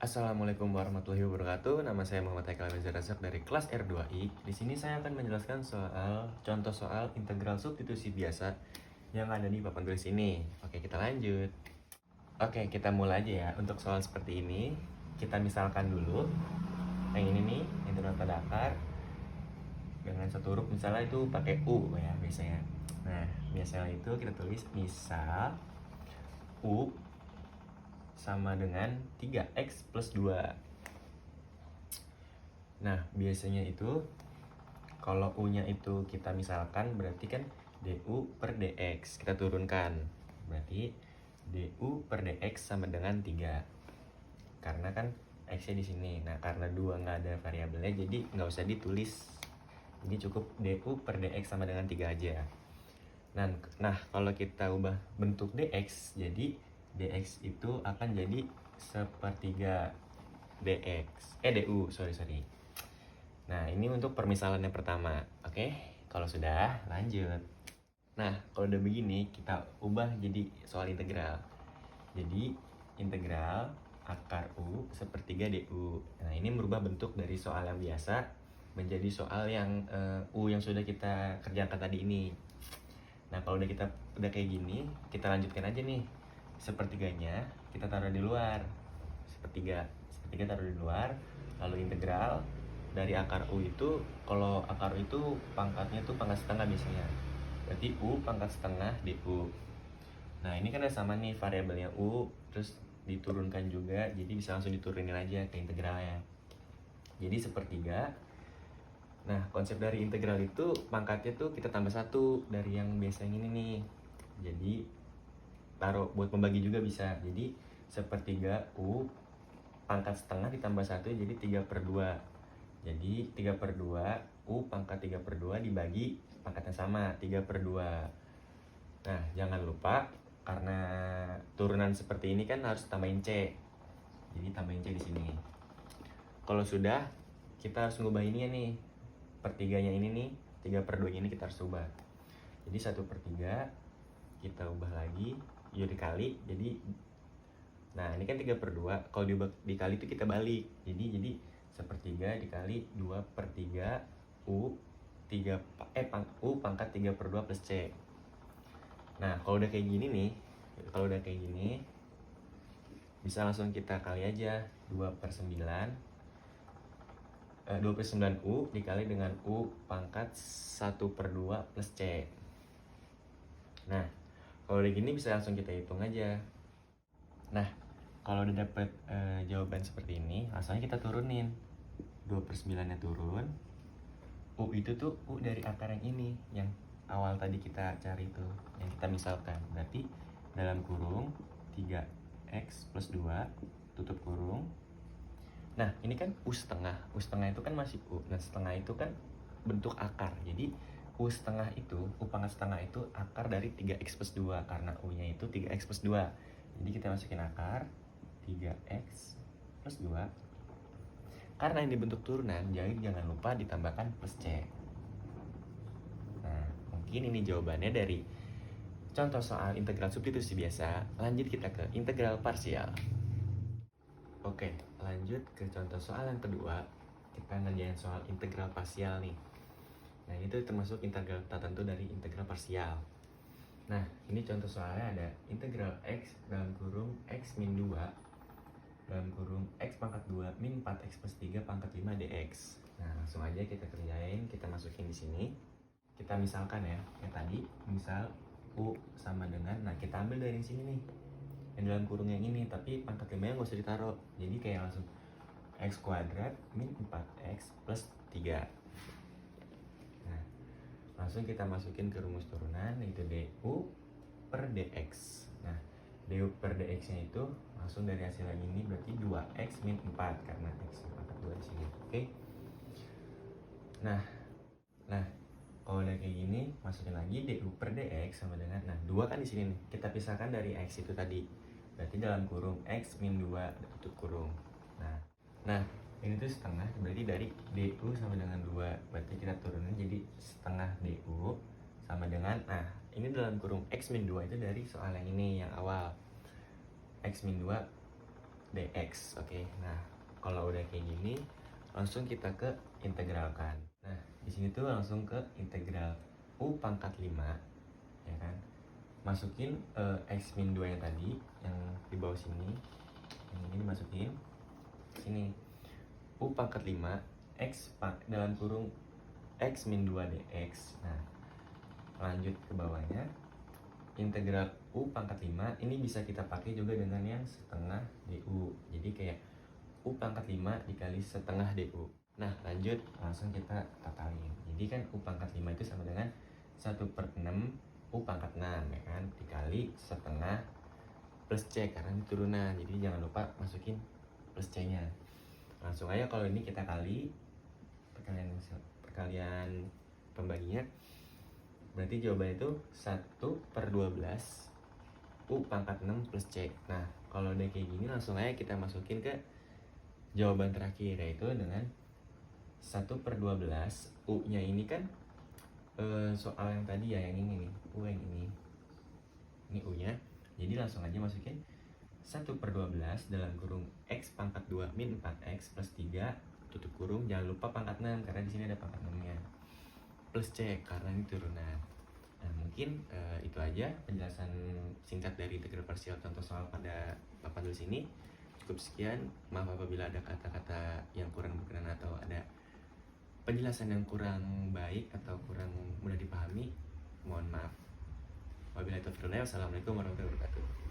Assalamualaikum warahmatullahi wabarakatuh. Nama saya Muhammad Haikal Reza Razak dari kelas R2I. Di sini saya akan menjelaskan contoh soal integral substitusi biasa yang ada di papan tulis ini. Oke, kita lanjut. Oke, kita mulai aja ya. Untuk soal seperti ini, kita misalkan dulu. Yang ini nih, integral pada akar dengan satu huruf, misalnya itu pakai U ya biasanya. Nah, biasanya itu kita tulis misal U sama dengan 3x plus 2. Nah, biasanya itu kalau U-nya itu kita misalkan berarti kan du per dx. Kita turunkan. Berarti du per dx sama dengan 3. Karena kan x-nya di sini. Nah, karena 2 nggak ada variabelnya, jadi nggak usah ditulis. Ini cukup du per dx sama dengan 3 aja. Nah, kalau kita ubah bentuk dx, jadi dx itu akan jadi sepertiga dx. Sorry. Nah, ini untuk permisalan yang pertama. Oke, kalau sudah, lanjut. Nah, kalau udah begini, kita ubah jadi soal integral. Jadi, integral akar U sepertiga du. Nah, ini merubah bentuk dari soal yang biasa menjadi soal yang U yang sudah kita kerjakan tadi ini. Nah, kalau udah kayak gini, kita lanjutkan aja nih. Sepertiganya kita taruh di luar. Sepertiga taruh di luar, lalu integral dari akar U itu, kalau akar U itu pangkatnya tuh pangkat setengah biasanya. Berarti U pangkat setengah du. Nah, ini kan ada sama nih variabelnya U, terus diturunkan juga, jadi bisa langsung diturunin aja ke integralnya. Jadi sepertiga. Nah, konsep dari integral itu pangkatnya tuh kita tambah 1 dari yang biasanya ini nih. Jadi taruh buat membagi juga bisa. Jadi sepertiga U pangkat setengah ditambah 1 jadi 3/2. Jadi 3/2 U pangkat 3/2 dibagi pangkat yang sama 3/2. Nah, jangan lupa karena turunan seperti ini kan harus tambahin C. Jadi tambahin C di sini. Kalau sudah, kita harus ngubah ini ya nih. Pertiganya ini nih, 3/2 ini kita harus ubah. Jadi 1/3 kita ubah lagi, yuk dikali. Jadi nah, ini kan 3/2. Kalau dikali itu kita balik. Jadi sepertiga dikali 2/3 U U pangkat 3/2 plus C. Nah, kalau udah kayak gini nih, bisa langsung kita kali aja 2/9 U dikali dengan U pangkat 1/2 plus C. Nah, kalau udah gini bisa langsung kita hitung aja. Nah, kalau udah dapet jawaban seperti ini, langsung kita turunin. 2/9 nya turun. U itu tuh U dari akar yang ini, yang awal tadi kita cari tuh, yang kita misalkan. Berarti dalam kurung 3x plus 2 tutup kurung. Nah, ini kan U setengah. U setengah itu kan masih U. Nah, setengah itu kan bentuk akar. Jadi U pangkat setengah itu akar dari 3x plus 2. Karena U-nya itu 3x plus 2. Jadi kita masukin akar 3x plus 2. Karena ini bentuk turunan, jadi jangan lupa ditambahkan plus C. Nah, mungkin ini jawabannya dari contoh soal integral substitusi biasa. Lanjut kita ke integral parsial. Oke, lanjut ke contoh soal yang kedua. Kita ngerjain soal integral parsial nih. Nah, itu termasuk integral tertentu dari integral parsial. Nah, ini contoh soalnya ada integral x dalam kurung x min 2 dalam kurung x pangkat 2 min 4x plus 3 pangkat 5 dx. Nah, langsung aja kita kerjain, kita masukin di sini. Kita misalkan ya, kayak tadi, misal U sama dengan, nah kita ambil dari sini nih, yang dalam kurung yang ini, tapi pangkat 5 nya nggak usah ditaruh. Jadi kayak langsung x kuadrat min 4x plus 3. Nah, langsung kita masukin ke rumus turunan, yaitu du per dx. Nah, du per dx nya itu langsung dari hasil yang ini berarti 2x min 4 karena x pangkat 2 di sini. Oke. Nah, kalau udah kayak gini, masukin lagi du per dx sama dengan, nah 2 kan di sini nih, kita pisahkan dari x itu tadi. Berarti dalam kurung x min 2 tutup kurung. Nah, ini tuh setengah, berarti dari du sama dengan 2. Berarti kita turunin jadi setengah du sama dengan, nah ini dalam kurung x min 2 itu dari soal yang ini, yang awal. X min 2 dx. Oke. Nah, kalau udah kayak gini, langsung kita ke integralkan. Nah, di sini tuh langsung ke integral u pangkat 5, ya kan? Masukin x min 2 yang tadi, yang di bawah sini. Yang ini dimasukin sini. U pangkat 5 dalam kurung x min 2 dx. Nah, lanjut ke bawahnya. Integral u pangkat 5 ini bisa kita pakai juga dengan yang setengah du. Jadi kayak u pangkat 5 dikali setengah du. Nah, lanjut langsung kita totalin. Jadi kan u pangkat 5 itu sama dengan 1/6 u pangkat 6, ya kan, dikali setengah plus c karena ini turunan. Jadi jangan lupa masukin plus c nya. Langsung aja kalau ini kita kali perkalian pembaginya. Berarti jawabannya itu 1/12 U pangkat 6 plus C. Nah, kalau udah kayak gini langsung aja kita masukin ke jawaban terakhir, yaitu dengan 1/12. U nya ini kan soal yang tadi ya, yang ini nih, U yang ini U nya. Jadi langsung aja masukin 1/12 dalam kurung X pangkat 2 min 4X plus 3 tutup kurung, jangan lupa pangkat 6 karena di sini ada pangkat 6 nya, plus C karena ini turunan. Nah, mungkin itu aja penjelasan singkat dari integral parsial contoh soal pada papan tulis ini. Cukup sekian. Maaf apabila ada kata-kata yang kurang berkenan atau ada penjelasan yang kurang baik atau kurang mudah dipahami. Mohon maaf. Wabillahi taufiq wal hidayah. Wassalamualaikum warahmatullahi wabarakatuh.